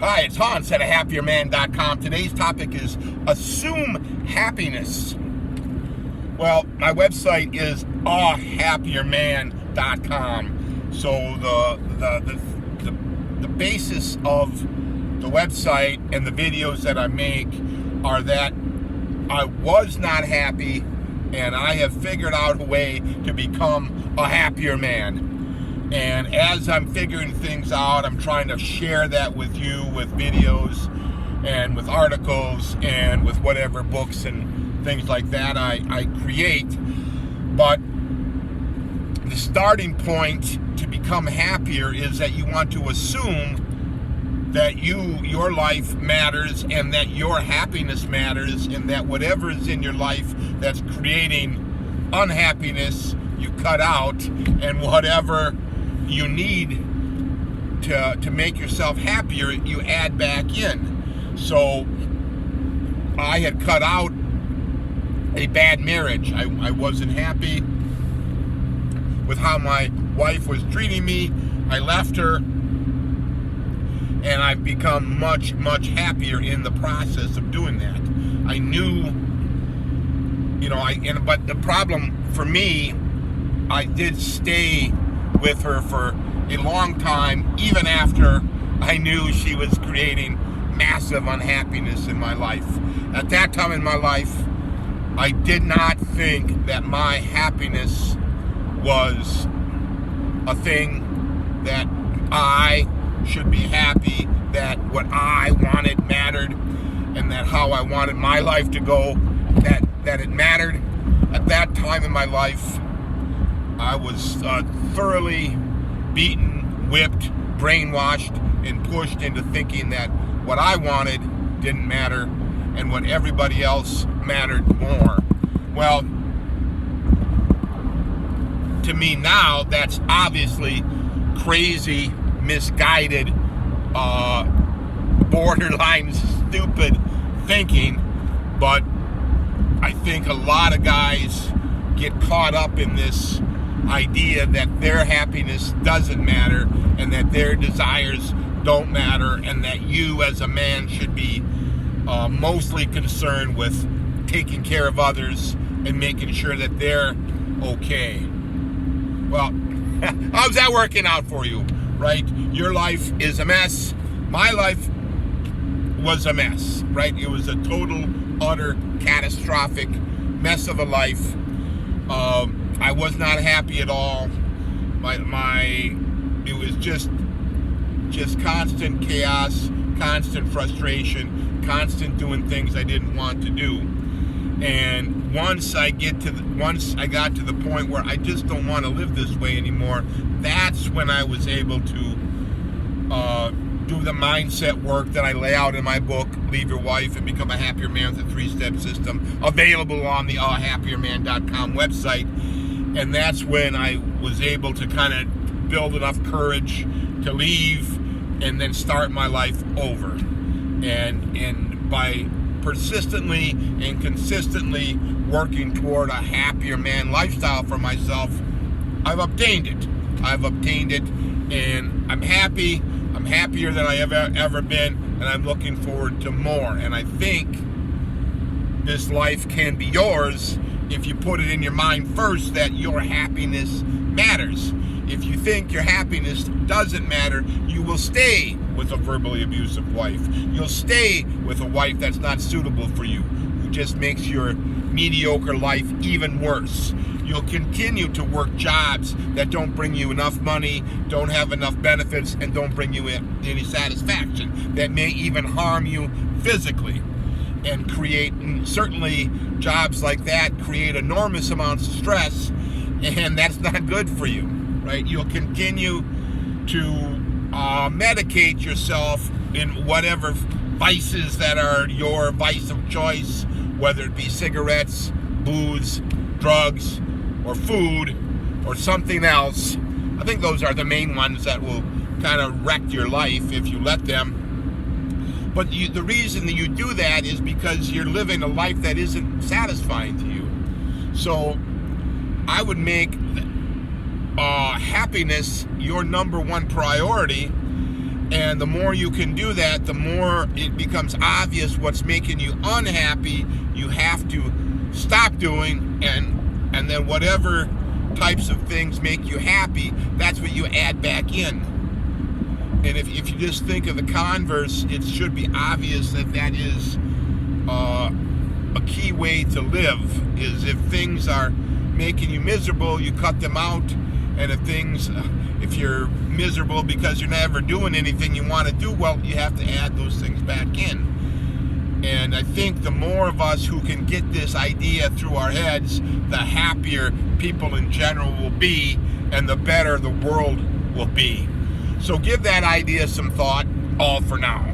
Hi, it's Hans at HappierMan.com. Today's topic is assume happiness. Well, my website is HappierMan.com. So the basis of the website and the videos that I make are that I was not happy, and I have figured out a way to become a happier man. And as I'm figuring things out, I'm trying to share that with you with videos and with articles and with whatever books and things like that I create. But the starting point to become happier is that you want to assume that your life matters, and that your happiness matters, and that whatever is in your life that's creating unhappiness, you cut out, and whatever you need to make yourself happier, you add back in. So I had cut out a bad marriage. I wasn't happy with how my wife was treating me. I left her, and I've become much, much happier in the process of doing that. I knew, but the problem for me, I did stay with her for a long time, even after I knew she was creating massive unhappiness in my life. At that time in my life, I did not think that my happiness was a thing that I should be happy, that what I wanted mattered, and that how I wanted my life to go, that it mattered. At that time in my life, I was thoroughly beaten, whipped, brainwashed, and pushed into thinking that what I wanted didn't matter and what everybody else mattered more. Well, to me now, that's obviously crazy, misguided, borderline stupid thinking, but I think a lot of guys get caught up in this idea that their happiness doesn't matter and that their desires don't matter, and that you as a man should be mostly concerned with taking care of others and making sure that they're okay. Well, how's that working out for you, right? Your life is a mess. My life was a mess, right? It was a total, utter, catastrophic mess of a life. I was not happy at all. It was just constant chaos, constant frustration, constant doing things I didn't want to do. And once I got to the point where I just don't want to live this way anymore, that's when I was able to do the mindset work that I lay out in my book, Leave Your Wife and Become a Happier Man with a 3-step system, available on the HappierMan.com website. And that's when I was able to kind of build enough courage to leave and then start my life over. And by persistently and consistently working toward a happier man lifestyle for myself, I've obtained it. And I'm happy. I'm happier than I ever been, and I'm looking forward to more. And I think this life can be yours if you put it in your mind first that your happiness matters. If you think your happiness doesn't matter, you will stay with a verbally abusive wife. You'll stay with a wife that's not suitable for you, who just makes your mediocre life even worse. You'll continue to work jobs that don't bring you enough money, don't have enough benefits, and don't bring you any satisfaction, that may even harm you physically. And certainly jobs like that create enormous amounts of stress, and that's not good for you, right? You'll continue to medicate yourself in whatever vices that are your vice of choice, whether it be cigarettes, booze, drugs, or food, or something else. I think those are the main ones that will kind of wreck your life if you let them. But the reason that you do that is because you're living a life that isn't satisfying to you. So I would make happiness your number one priority, And the more you can do that, the more it becomes obvious what's making you unhappy. You have to stop doing, and then whatever types of things make you happy, that's what you add back in. And if you just think of the converse, it should be obvious that is a key way to live, is if things are making you miserable, you cut them out. And if you're miserable because you're never doing anything you want to do, well, you have to add those things back in. And I think the more of us who can get this idea through our heads, the happier people in general will be, and the better the world will be. So give that idea some thought, all for now.